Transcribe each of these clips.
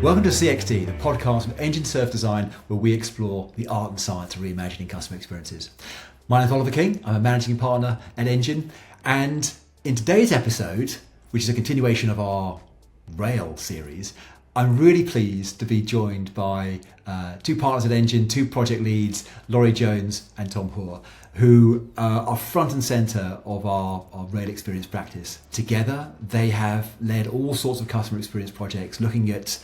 Welcome to CXD, the podcast of engine surf design, where we explore the art and science of reimagining customer experiences. My name is Oliver King. I'm a managing partner at Engine, and in today's episode, which is a continuation of our Rail series, I'm really pleased to be joined by two partners at Engine, two project leads, Laurie Jones and Tom Hoare, who are front and centre of our rail experience practice. Together, they have led all sorts of customer experience projects, looking at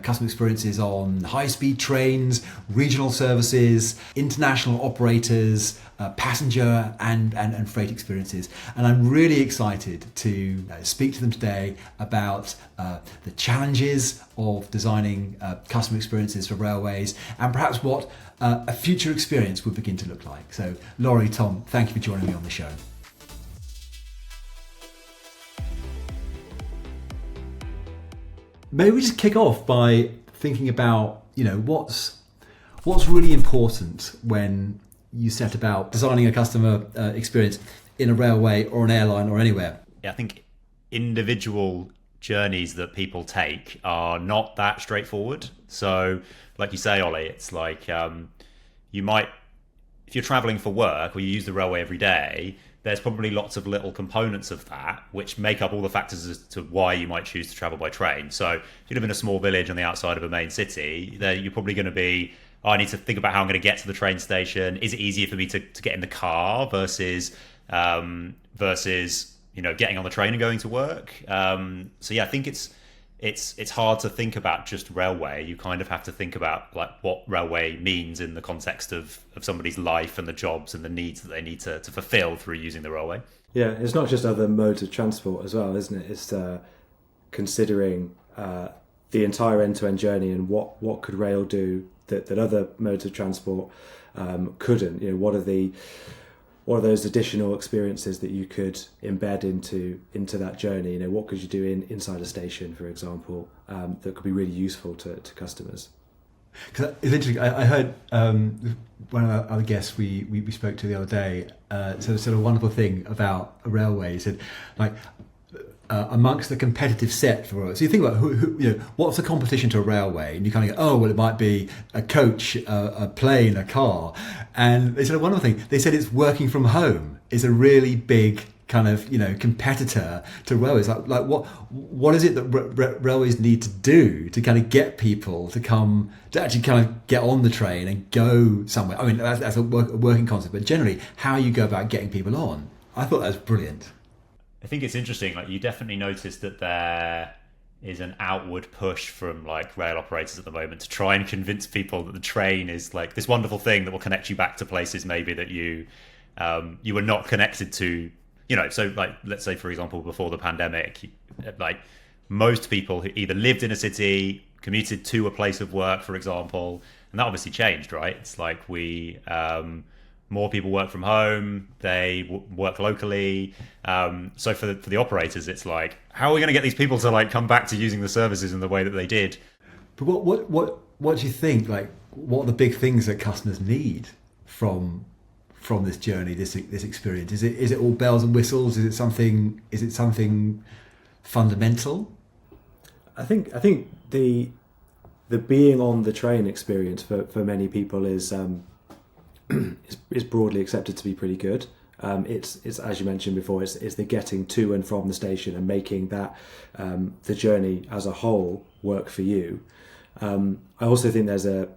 customer experiences on high-speed trains, regional services, international operators, passenger and freight experiences. And I'm really excited to speak to them today about the challenges of designing customer experiences for railways, and perhaps what a future experience would begin to look like. So, Laurie, Tom, thank you for joining me on the show. Maybe we just kick off by thinking about, what's really important when you set about designing a customer experience in a railway or an airline or anywhere. Yeah, I think individual journeys that people take are not that straightforward. So, like you say, Ollie, it's like you might, if you're traveling for work or you use the railway every day, there's probably lots of little components of that which make up all the factors as to why you might choose to travel by train. So if you live in a small village on the outside of a main city, then you're probably going to be, I need to think about how I'm going to get to the train station. Is it easier for me to get in the car versus getting on the train and going to work? So yeah, I think it's hard to think about just railway. You kind of have to think about like what railway means in the context of somebody's life and the jobs and the needs that they need to fulfill through using the railway. Yeah, it's not just other modes of transport as well, isn't it? It's considering the entire end-to-end journey and what could rail do that other modes of transport couldn't. What are those additional experiences that you could embed into that journey? What could you do inside a station, for example, that could be really useful to customers? Because it's interesting. I heard one of our other guests we spoke to the other day sort of wonderful thing about a railway. He said, amongst the competitive set for railways. So you think about what's the competition to a railway, and you kind of go, it might be a coach, a plane, a car. And they said one other thing. They said it's working from home is a really big kind of competitor to railways. Like what is it that railways need to do to kind of get people to actually kind of get on the train and go somewhere? I mean, that's a working concept, but generally, how you go about getting people on. I thought that was brilliant. I think it's interesting. Like, you definitely notice that there is an outward push from like rail operators at the moment to try and convince people that the train is like this wonderful thing that will connect you back to places maybe that you were not connected to. So like, let's say for example, before the pandemic, like most people who either lived in a city, commuted to a place of work, for example, and that obviously changed, right? It's like more people work from home, they work locally. So for the operators, it's like, how are we going to get these people to like come back to using the services in the way that they did? But what do you think? Like, what are the big things that customers need from this journey, this experience? Is it all bells and whistles? Is it something fundamental? I think the being on the train experience for many people is broadly accepted to be pretty good. It's as you mentioned before, it's the getting to and from the station and making that the journey as a whole work for you. I also think there's a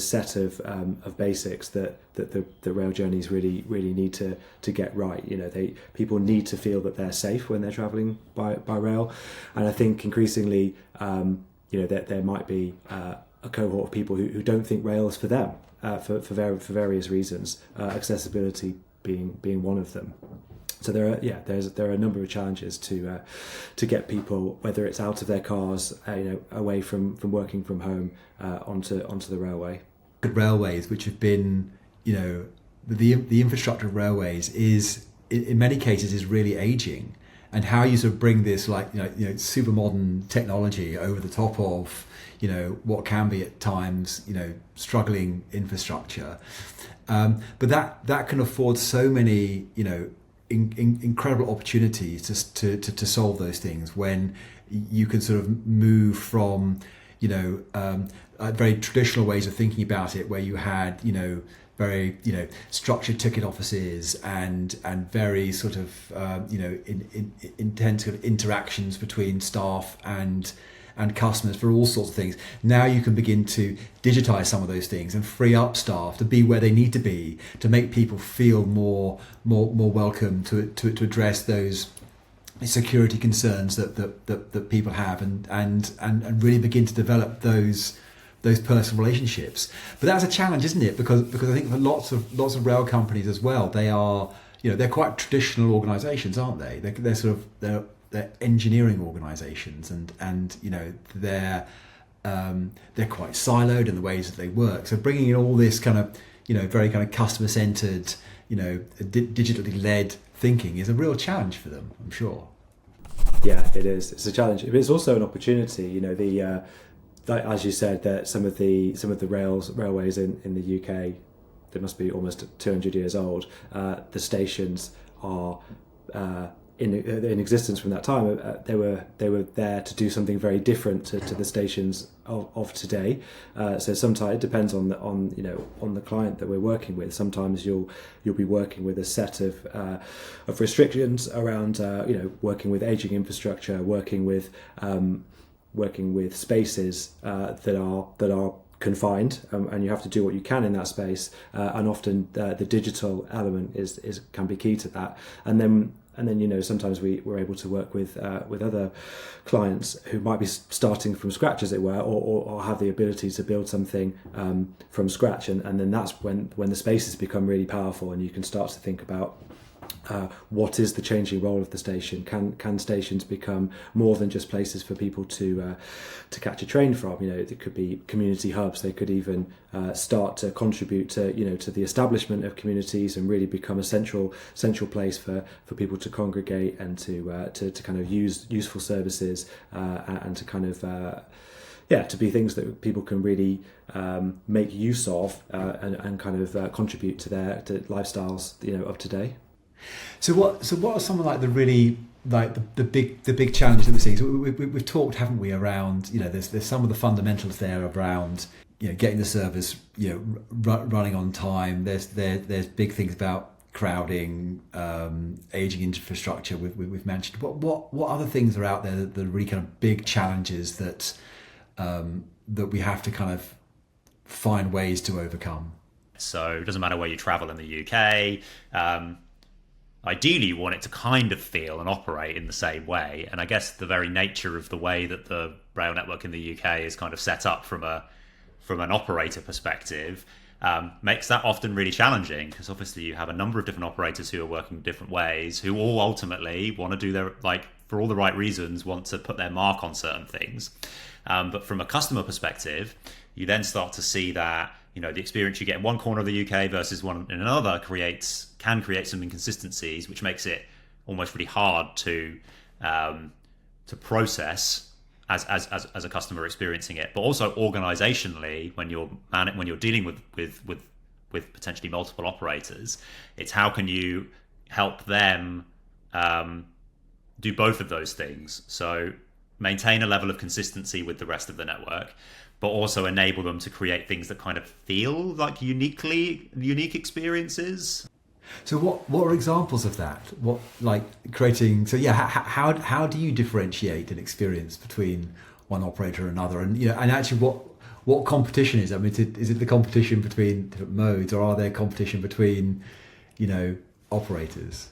set of basics that the rail journeys really need to get right. People need to feel that they're safe when they're travelling by rail, and I think increasingly that there might be a cohort of people who don't think rail is for them. For various reasons, accessibility being one of them. So there are a number of challenges to get people, whether it's out of their cars, away from working from home, onto the railway. Railways, which have been, the infrastructure of railways is in many cases is really aging, and how you sort of bring this super modern technology over the top of what can be at times struggling infrastructure, but that can afford so many incredible opportunities to solve those things when you can sort of move from very traditional ways of thinking about it, where you had, very, structured ticket offices and very sort of, intense sort of interactions between staff and customers for all sorts of things. Now you can begin to digitize some of those things and free up staff to be where they need to be, to make people feel more welcome, to address those security concerns that people have, and really begin to develop those personal relationships. But that's a challenge, isn't it? Because I think for lots of rail companies as well, they are, they're quite traditional organisations, aren't they? They're engineering organisations, and they're quite siloed in the ways that they work. So bringing in all this kind of very kind of customer centred, digitally led thinking is a real challenge for them, I'm sure. Yeah, it is. It's a challenge, but it's also an opportunity. As you said, that some of the railways in the UK, they must be almost 200 years old. The stations are in existence from that time. They were there to do something very different to the stations of today. So sometimes it depends on the client that we're working with. Sometimes you'll be working with a set of restrictions around working with aging infrastructure, working with spaces that are confined, and you have to do what you can in that space. And often the digital element can be key to that. And then sometimes we're able to work with other clients who might be starting from scratch, as it were, or have the ability to build something from scratch, and then that's when the spaces become really powerful, and you can start to think about what is the changing role of the station. Can stations become more than just places for people to catch a train from? It could be community hubs. They could even start to contribute to the establishment of communities, and really become a central place for people to congregate and to kind of use useful services, and to kind of to be things that people can really make use of, and kind of contribute to lifestyles of today. So what are some of like the really like the big challenges that we're seeing? So we've talked, haven't we, around there's some of the fundamentals there around getting the service running on time. There's big things about crowding, aging infrastructure we've mentioned. What other things are out there that are really kind of big challenges that we have to kind of find ways to overcome? So it doesn't matter where you travel in the UK. Ideally, you want it to kind of feel and operate in the same way. And I guess the very nature of the way that the rail network in the UK is kind of set up from an operator perspective makes that often really challenging, because obviously you have a number of different operators who are working different ways, who all ultimately want to do their, for all the right reasons, want to put their mark on certain things. But from a customer perspective, you then start to see that the experience you get in one corner of the UK versus one in another can create some inconsistencies, which makes it almost really hard to process as a customer experiencing it. But also organizationally, when you're dealing with potentially multiple operators, it's how can you help them do both of those things. So maintain a level of consistency with the rest of the network, but also enable them to create things that kind of feel like unique experiences. So what are examples of that? What, like creating? So yeah, how do you differentiate an experience between one operator and another? And and actually, what competition is? I mean, is it the competition between different modes, or are there competition between operators?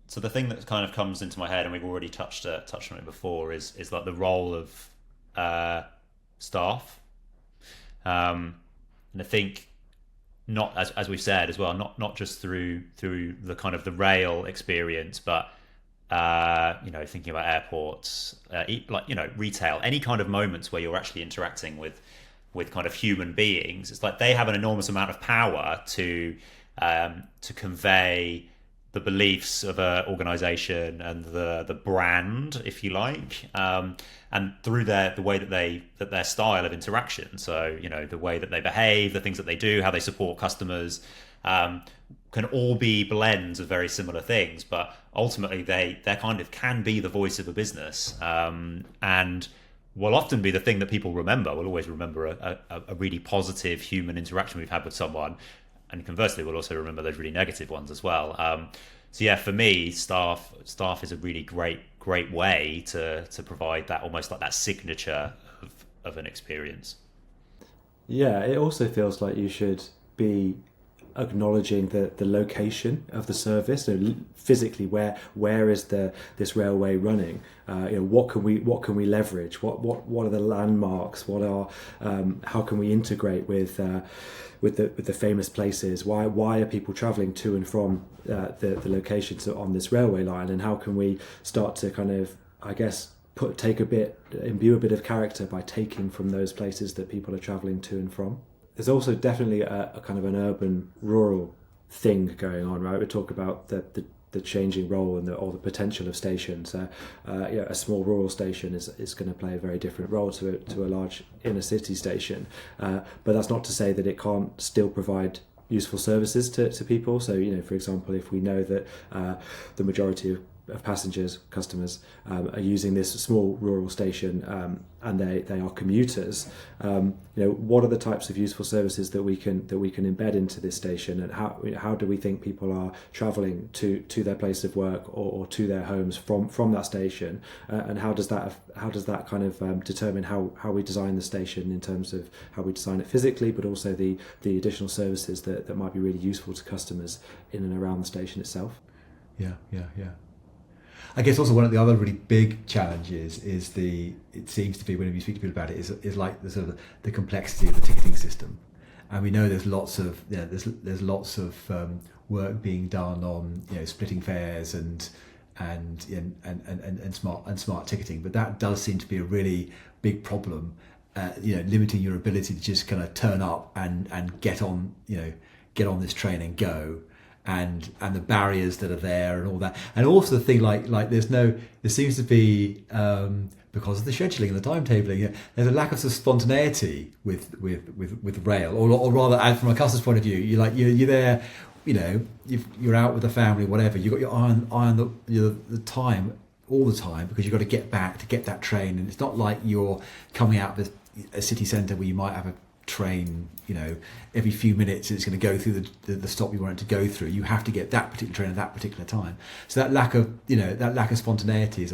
So the thing that kind of comes into my head, and we've already touched on it before, is like the role of staff, and I think not as we've said as well, not just through the kind of the rail experience, but thinking about airports, retail, any kind of moments where you're actually interacting with kind of human beings. It's like they have an enormous amount of power to convey the beliefs of an organization and the brand, if you like, and through the way that their style of interaction. So the way that they behave, the things that they do, how they support customers, can all be blends of very similar things. But ultimately, they kind of can be the voice of a business, and will often be the thing that people remember. We'll always remember a really positive human interaction we've had with someone, and conversely, we'll also remember those really negative ones as well. So yeah, for me, staff is a really great way to provide that, almost like that signature of an experience. Yeah, it also feels like you should be acknowledging the location of the service. So physically, where is this railway running? What can we leverage? What are the landmarks? How can we integrate with the famous places? Why are people travelling to and from the locations on this railway line? And how can we start to kind of, I guess, imbue a bit of character by taking from those places that people are travelling to and from? There's also definitely a kind of an urban-rural thing going on, right? We talk about the changing role and or the potential of stations. A small rural station is going to play a very different role to a large inner-city station. But that's not to say that it can't still provide useful services to people. So, for example, if we know that the majority of passengers, customers, are using this small rural station, and they are commuters. What are the types of useful services that we can embed into this station, and how do we think people are travelling to their place of work or to their homes from that station, and how does that kind of determine how we design the station in terms of how we design it physically, but also the additional services that might be really useful to customers in and around the station itself. Yeah. I guess also one of the other really big challenges is it seems to be, whenever you speak to people about it, is like the sort of the complexity of the ticketing system. And we know there's lots of work being done on splitting fares and smart ticketing, but that does seem to be a really big problem. Limiting your ability to just kind of turn up and get on this train and go. And the barriers that are there and all that, and also the thing like there seems to be because of the scheduling and the timetabling, there's a lack of spontaneity with rail, or rather, from a customer's point of view, you're there, you're out with the family, whatever, you've got your eye on the time all the time, because you've got to get back to get that train, and it's not like you're coming out of a city centre where you might have a train every few minutes, it's going to go through the stop you want it to go through. You have to get that particular train at that particular time. So that lack of spontaneity is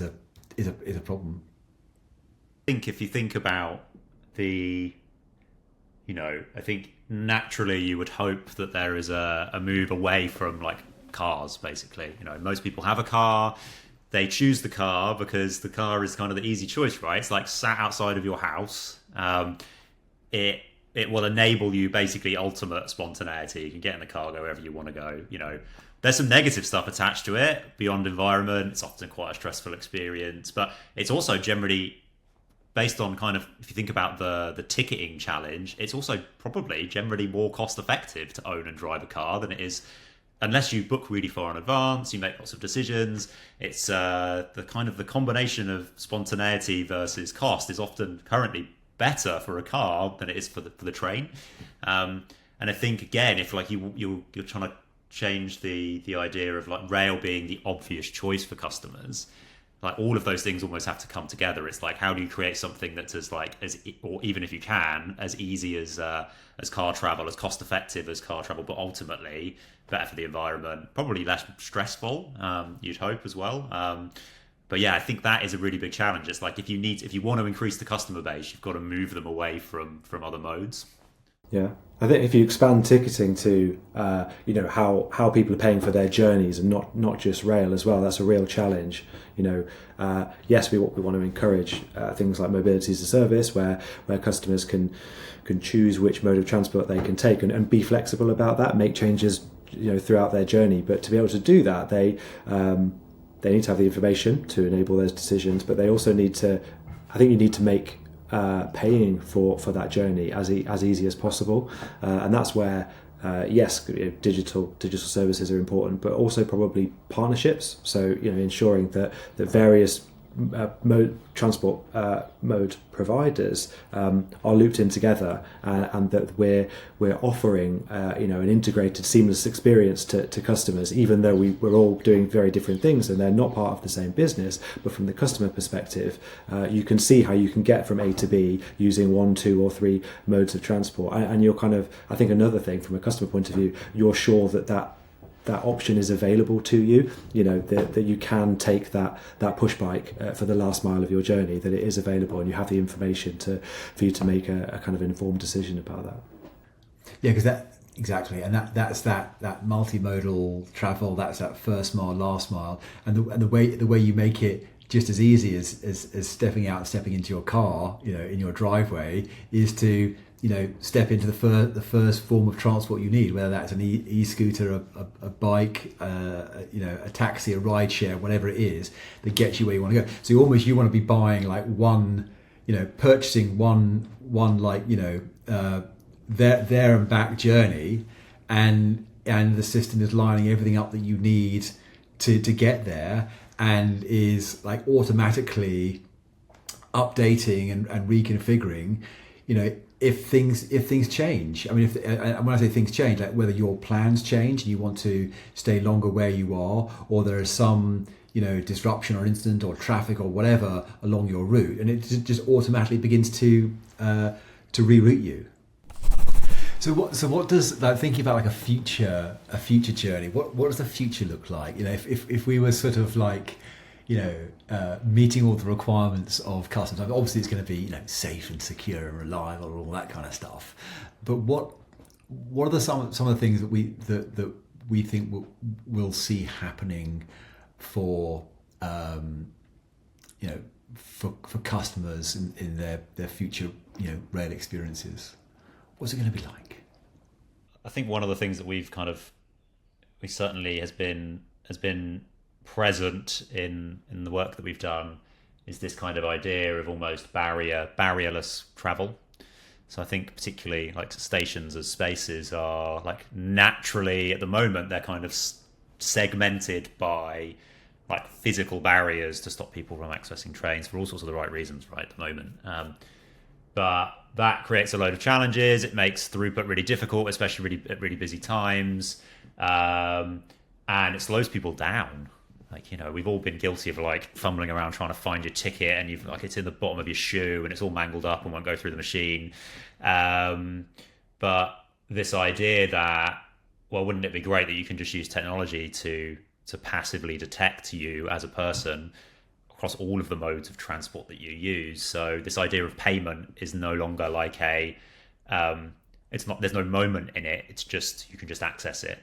a problem. I think if you think about I think naturally you would hope that there is a move away from like cars, basically. Most people have a car. They choose the car because the car is kind of the easy choice, right? It's like sat outside of your house. It will enable you basically ultimate spontaneity. You can get in the car, go wherever you want to go. There's some negative stuff attached to it beyond environment. It's often quite a stressful experience, but it's also generally based on kind of, if you think about the ticketing challenge, it's also probably generally more cost effective to own and drive a car than it is, unless you book really far in advance, you make lots of decisions. It's the combination of spontaneity versus cost is often currently better for a car than it is for the train. And I think, again, if like you're trying to change the idea of like rail being the obvious choice for customers, like all of those things almost have to come together. It's like, how do you create something that's or even if you can, as easy as car travel, as cost effective as car travel, but ultimately better for the environment, probably less stressful, you'd hope as well. But yeah, I think that is a really big challenge. It's like if you want to increase the customer base, you've got to move them away from other modes. Yeah, I think if you expand ticketing to how people are paying for their journeys and not just rail as well, that's a real challenge. Yes, we want to encourage things like mobility as a service, where customers can choose which mode of transport they can take and be flexible about that, make changes throughout their journey. But to be able to do that, they need to have the information to enable those decisions, but they also need to, I think you need to make paying for that journey as easy as possible. And that's where, yes, digital services are important, but also probably partnerships. So, ensuring that various transport mode providers are looped in together, and that we're offering an integrated, seamless experience to customers, even though we're all doing very different things and they're not part of the same business. But from the customer perspective, you can see how you can get from A to B using 1, 2, or 3 modes of transport, and you're kind of, I think another thing from a customer point of view, you're sure that option is available to you, that you can take that push bike for the last mile of your journey, that it is available, and you have the information for you to make a kind of informed decision about that. Yeah, because exactly, and that's that multimodal travel, that's that first mile, last mile, and the way you make it just as easy as stepping out and stepping into your car, in your driveway, is to step into the first form of transport you need, whether that's an e-scooter, a bike, a taxi, a ride share, whatever it is that gets you where you want to go. So you want to be buying like one, purchasing one like there and back journey, and the system is lining everything up that you need to get there, and is like automatically updating and reconfiguring, if things change. I mean, when I say things change, like whether your plans change and you want to stay longer where you are, or there is some disruption or incident or traffic or whatever along your route, and it just automatically begins to reroute you. So what does, like, thinking about like a future journey, what does the future look like? If we were sort of like meeting all the requirements of customers. I mean, obviously it's going to be safe and secure and reliable and all that kind of stuff. But what are some of the things that we think we'll see happening for for customers in their future rail experiences? What's it going to be like? I think one of the things that we certainly has been present in the work that we've done is this kind of idea of almost barrierless travel. So I think particularly like stations as spaces are like naturally at the moment they're kind of segmented by like physical barriers to stop people from accessing trains for all sorts of the right reasons right at the moment. But that creates a load of challenges. It makes throughput really difficult, especially at really busy times, and it slows people down. Like, we've all been guilty of like fumbling around trying to find your ticket, and you've like it's in the bottom of your shoe and it's all mangled up and won't go through the machine. But this idea that, well, wouldn't it be great that you can just use technology to passively detect you as a person across all of the modes of transport that you use? So this idea of payment is no longer like there's no moment in it. It's just, you can just access it.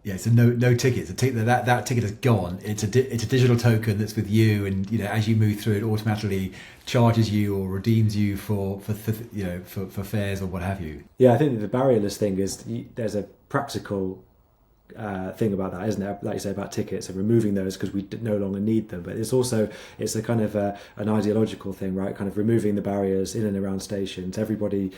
Yeah, so no tickets. That ticket is gone. It's a digital token that's with you, and as you move through, it automatically charges you or redeems you for fares or what have you. Yeah, I think the barrierless thing is there's a practical thing about that, isn't there? Like you say about tickets and removing those because we no longer need them. But it's a kind of an ideological thing, right? Kind of removing the barriers in and around stations. Everybody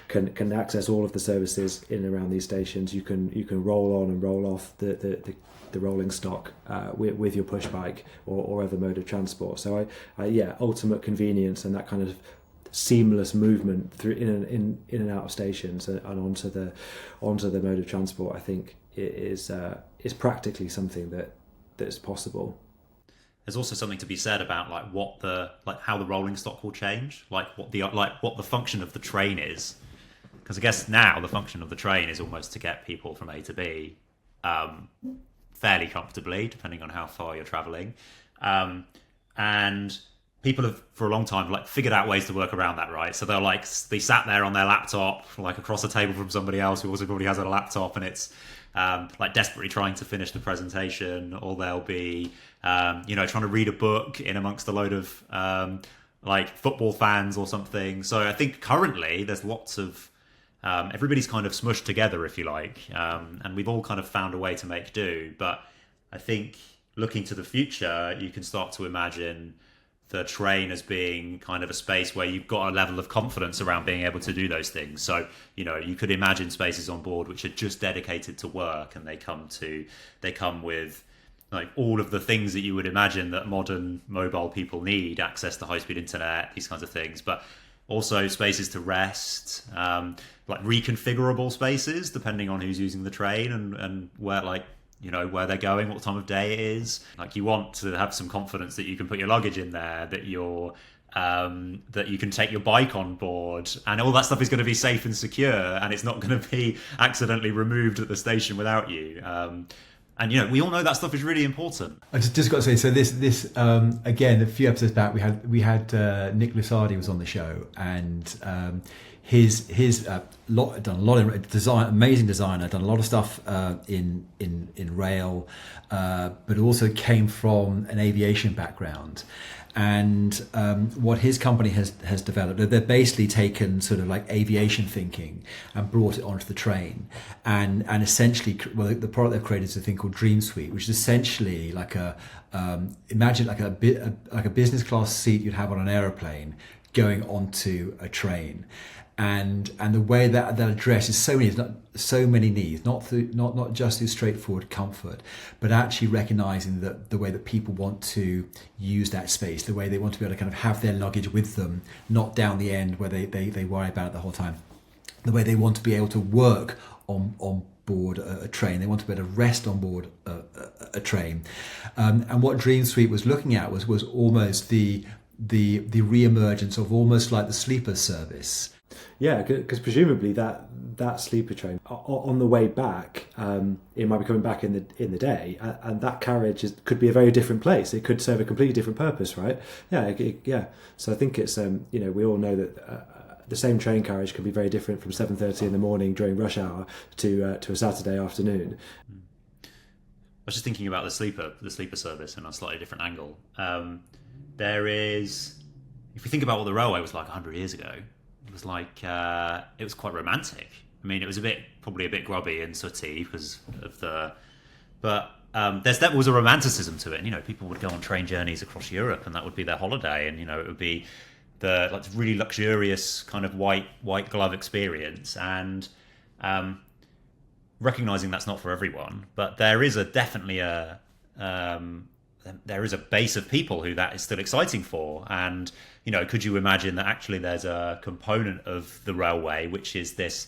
can access all of the services in and around these stations. You can roll on and roll off the rolling stock with your push bike or other mode of transport. So ultimate convenience and that kind of seamless movement through in and out of stations and onto the mode of transport, I think it is practically something that's possible. There's also something to be said about how the rolling stock will change, what the function of the train is, because I guess now the function of the train is almost to get people from A to B fairly comfortably, depending on how far you're traveling, and people have for a long time figured out ways to work around that, right? So they sat there on their laptop across the table from somebody else who also probably has a laptop, and it's desperately trying to finish the presentation, or they'll be trying to read a book in amongst a load of football fans or something. So I think currently there's lots of everybody's kind of smushed together, if you like, and we've all kind of found a way to make do. But I think looking to the future, you can start to imagine the train as being kind of a space where you've got a level of confidence around being able to do those things. So, you could imagine spaces on board which are just dedicated to work, and they come with like all of the things that you would imagine that modern mobile people need, access to high-speed internet, these kinds of things, but also spaces to rest, like reconfigurable spaces depending on who's using the train and where, like, you know, where they're going, what time of day it is. Like, you want to have some confidence that you can put your luggage in there, that that you can take your bike on board, and all that stuff is going to be safe and secure, and it's not going to be accidentally removed at the station without you. And, you know, we all know that stuff is really important. I just got to say, so this again, a few episodes back, we had Nick Lusardi was on the show, and his done a lot of design, amazing designer, done a lot of stuff in rail, but also came from an aviation background. And what his company has developed, they've basically taken sort of like aviation thinking and brought it onto the train, and essentially, well, the product they've created is a thing called Dream Suite, which is essentially like imagine like a business class seat you'd have on an aeroplane going onto a train. And the way that addresses so many needs, not just through straightforward comfort, but actually recognizing that the way that people want to use that space, the way they want to be able to kind of have their luggage with them, not down the end where they worry about it the whole time, the way they want to be able to work on board a train, they want to be able to rest on board a train, and what Dream Suite was looking at was almost the re-emergence of almost like the sleeper service. Yeah, because presumably that sleeper train on the way back, it might be coming back in the day, and that carriage could be a very different place. It could serve a completely different purpose, right? Yeah. So I think it's we all know that the same train carriage can be very different from 7:30 in the morning during rush hour to a Saturday afternoon. I was just thinking about the sleeper service in a slightly different angle. There is, if you think about what the railway was like 100 years ago. It was like it was quite romantic. I mean, it was probably a bit grubby and sooty because of but there was a romanticism to it. And, you know, people would go on train journeys across Europe, and that would be their holiday. And, you know, it would be the like really luxurious kind of white glove experience. And recognizing that's not for everyone, but there is definitely a base of people who that is still exciting for. And, you know, could you imagine that actually there's a component of the railway which is this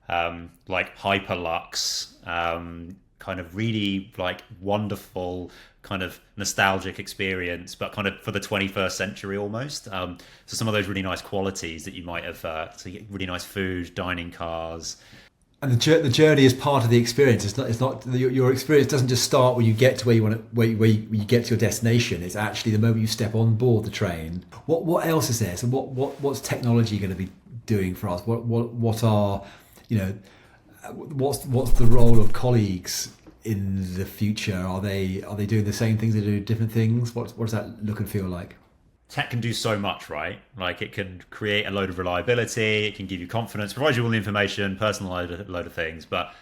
like hyperlux kind of really like wonderful kind of nostalgic experience, but kind of for the 21st century almost. So some of those really nice qualities that you might have, so you get really nice food, dining cars. And the journey is part of the experience. It's not your experience doesn't just start when you get to where you get to your destination. It's actually the moment you step on board the train. What else is there? So what's technology going to be doing for us? What are, you know, what's the role of colleagues in the future? Are they doing the same things? Are they doing different things? What does that look and feel like? Tech can do so much, right? Like, it can create a load of reliability, it can give you confidence, provide you all the information, personalize a load of things, but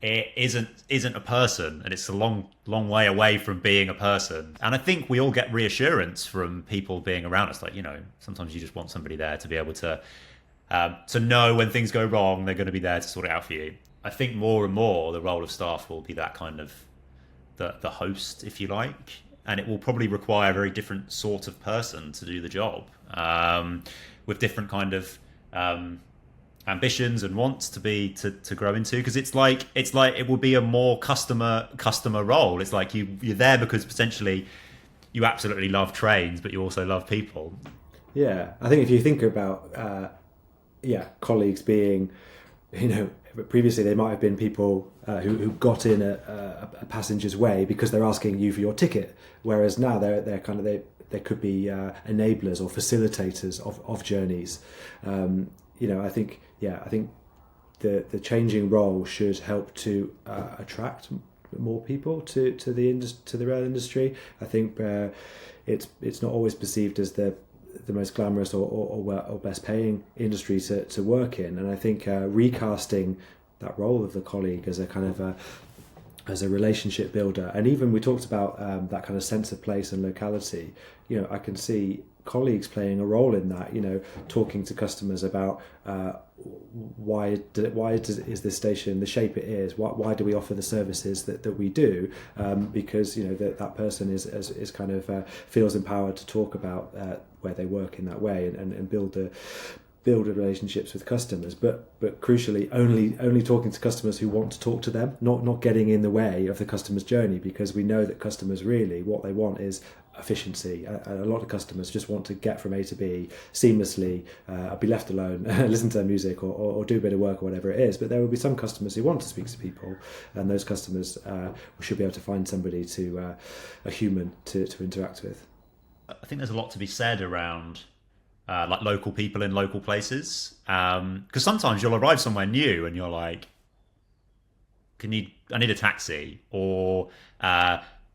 it isn't a person, and it's a long way away from being a person. And I think we all get reassurance from people being around us. Like, you know, sometimes you just want somebody there to be able to know when things go wrong, they're going to be there to sort it out for you. I think more and more the role of staff will be that kind of the host, if you like. And it will probably require a very different sort of person to do the job, with different kind of ambitions and wants to grow into. Because it's like it will be a more customer role. It's like you're there because potentially you absolutely love trains, but you also love people. Yeah, I think if you think about colleagues being, you know, previously they might have been people who got in a passenger's way because they're asking you for your ticket, whereas now they're kind of they could be enablers or facilitators of journeys. You know, I think the changing role should help to attract more people to the rail industry. I think it's not always perceived as the most glamorous or best paying industry to work in, and I think recasting that role of the colleague as a kind of as a relationship builder, and even we talked about that kind of sense of place and locality. You know, I can see colleagues playing a role in that, talking to customers about why is this station the shape it is, why do we offer the services that we do, because that person is kind of feels empowered to talk about where they work in that way, and build relationships with customers, but crucially only talking to customers who want to talk to them, not getting in the way of the customer's journey, because we know that customers really what they want is efficiency. A lot of customers just want to get from A to B seamlessly, be left alone, listen to their music, or do a bit of work or whatever it is. But there will be some customers who want to speak to people, and those customers should be able to find somebody a human to interact with. I think there's a lot to be said around like local people in local places, because sometimes you'll arrive somewhere new and you're like, I need a taxi, or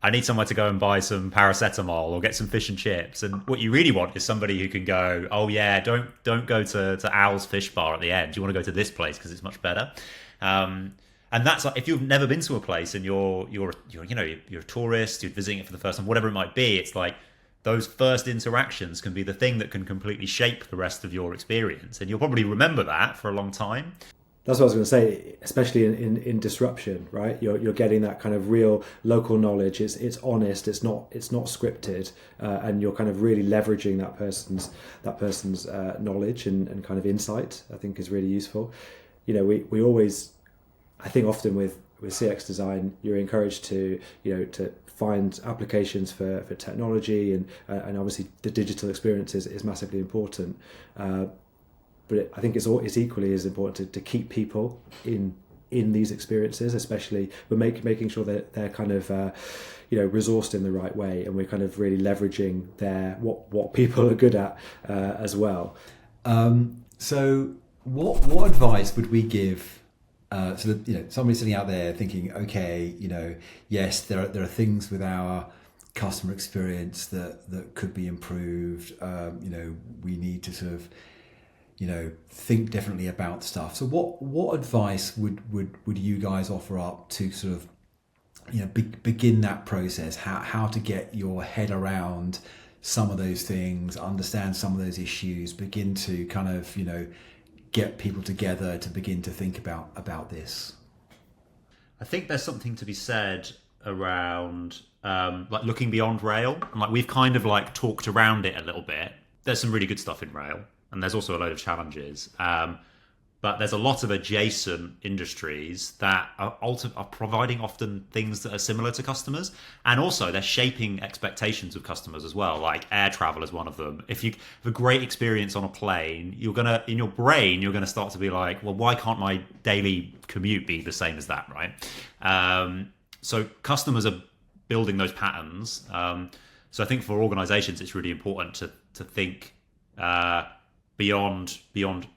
I need somewhere to go and buy some paracetamol or get some fish and chips. And what you really want is somebody who can go, oh yeah, don't go to Al's Fish Bar at the end. You want to go to this place because it's much better. And that's like, if you've never been to a place and you're a tourist, you're visiting it for the first time, whatever it might be, it's like those first interactions can be the thing that can completely shape the rest of your experience. And you'll probably remember that for a long time. That's what I was going to say, especially in disruption, right? You're getting that kind of real local knowledge. It's honest. It's not scripted, and you're kind of really leveraging that person's knowledge and kind of insight. I think is really useful. We always, I think often with CX design, you're encouraged to find applications for technology, and obviously the digital experience is massively important. But I think it's equally as important to keep people in these experiences, especially we're making sure that they're kind of resourced in the right way, and we're kind of really leveraging what people are good at as well. So what advice would we give somebody sitting out there thinking, okay, yes, there are things with our customer experience that could be improved. We need to sort of think differently about stuff. So what advice would you guys offer up to sort of begin that process? How to get your head around some of those things, understand some of those issues, begin to kind of get people together to begin to think about this? I think there's something to be said around like looking beyond rail, and like we've kind of like talked around it a little bit. There's some really good stuff in rail, and there's also a load of challenges. But there's a lot of adjacent industries that are providing often things that are similar to customers. And also they're shaping expectations of customers as well. Like air travel is one of them. If you have a great experience on a plane, in your brain, you're going to start to be like, well, why can't my daily commute be the same as that, right? So customers are building those patterns. So I think for organizations, it's really important to think beyond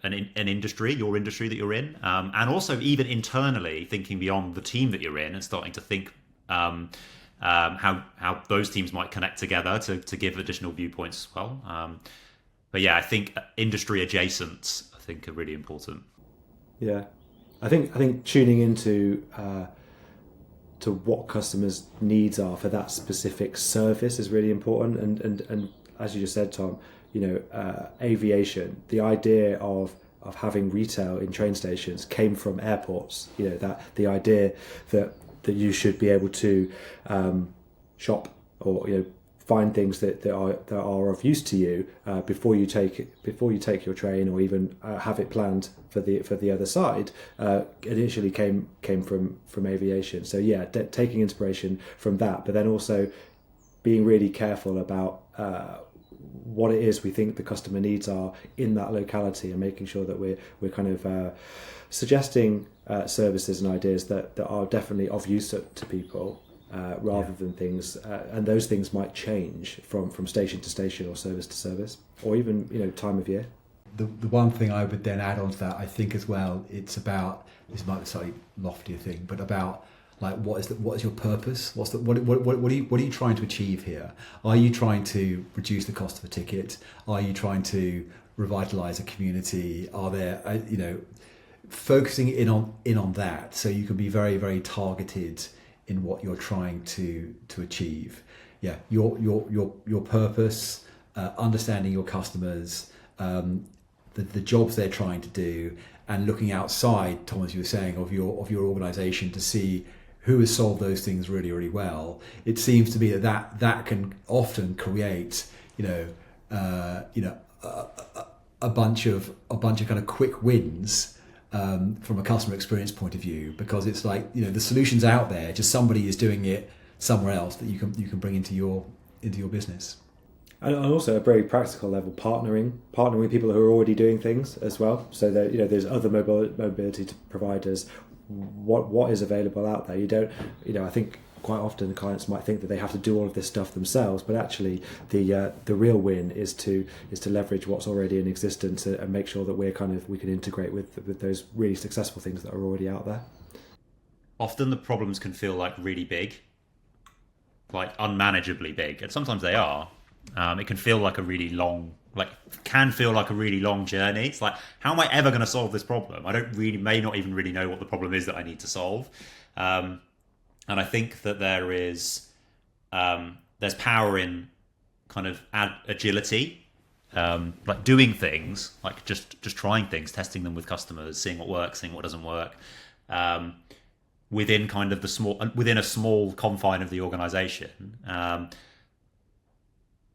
an industry, your industry that you're in, and also even internally thinking beyond the team that you're in and starting to think how those teams might connect together to give additional viewpoints as well. But yeah, I think industry adjacents are really important. Yeah, I think tuning into to what customers' needs are for that specific service is really important. And as you just said, Tom, aviation, the idea of having retail in train stations came from airports. That the idea that you should be able to shop or find things that are of use to you before you take your train, or even have it planned for the other side. Initially came from aviation. So yeah, taking inspiration from that, but then also being really careful about what it is we think the customer needs are in that locality, and making sure that we're kind of suggesting services and ideas that are definitely of use to people, rather than things, and those things might change from station to station or service to service, or even time of year. The one thing I would then add on to that, I think as well, it's about, this might be a slightly loftier thing, but about like what is your purpose? What are you trying to achieve here? Are you trying to reduce the cost of a ticket? Are you trying to revitalize a community? Are there focusing in on that, so you can be very, very targeted in what you're trying to achieve. Yeah, your purpose, understanding your customers, the jobs they're trying to do, and looking outside, Tom, as you were saying, of your organisation to see who has solved those things really, really well. It seems to be that can often create, a bunch of kind of quick wins from a customer experience point of view, because it's like, the solution's out there, just somebody is doing it somewhere else that you can bring into your business. And also, at a very practical level, partnering with people who are already doing things as well. So that there's other mobility providers. What is available out there? You don't, I think quite often the clients might think that they have to do all of this stuff themselves, but actually the real win is to leverage what's already in existence and make sure that we can integrate with those really successful things that are already out there. Often the problems can feel like really big, like unmanageably big, and sometimes they are. It can feel like a really long journey. It's like, how am I ever going to solve this problem? I may not even really know what the problem is that I need to solve. And I think that there's power in kind of agility, like doing things, like just trying things, testing them with customers, seeing what works, seeing what doesn't work, within kind of within a small confine of the organization.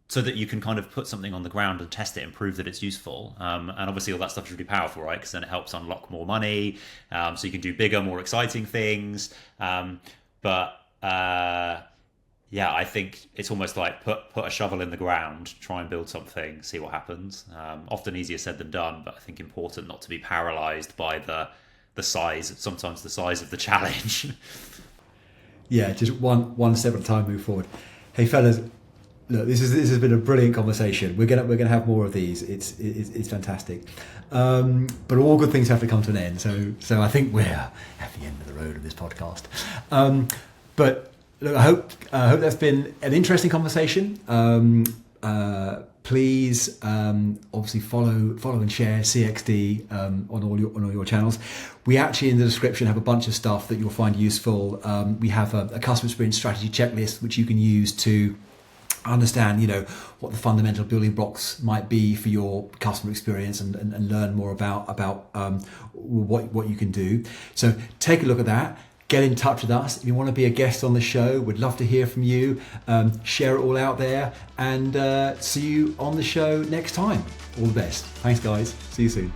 So that you can kind of put something on the ground and test it and prove that it's useful. And obviously all that stuff is really powerful, right? Because then it helps unlock more money. So you can do bigger, more exciting things. I think it's almost like put a shovel in the ground, try and build something, see what happens. Often easier said than done, but I think important not to be paralyzed by the sometimes the size of the challenge. Yeah, just one step at a time, move forward. Hey fellas, look, this has been a brilliant conversation. We're gonna have more of these. It's fantastic, but all good things have to come to an end. So I think we're at the end of the road of this podcast. But look, I hope that's been an interesting conversation. Please, obviously follow and share CXD on all your channels. We actually in the description have a bunch of stuff that you'll find useful. We have a customer experience strategy checklist which you can use to understand, what the fundamental building blocks might be for your customer experience and learn more about what you can do. So take a look at that. Get in touch with us. If you want to be a guest on the show, we'd love to hear from you. Share it all out there, and see you on the show next time. All the best. Thanks, guys. See you soon.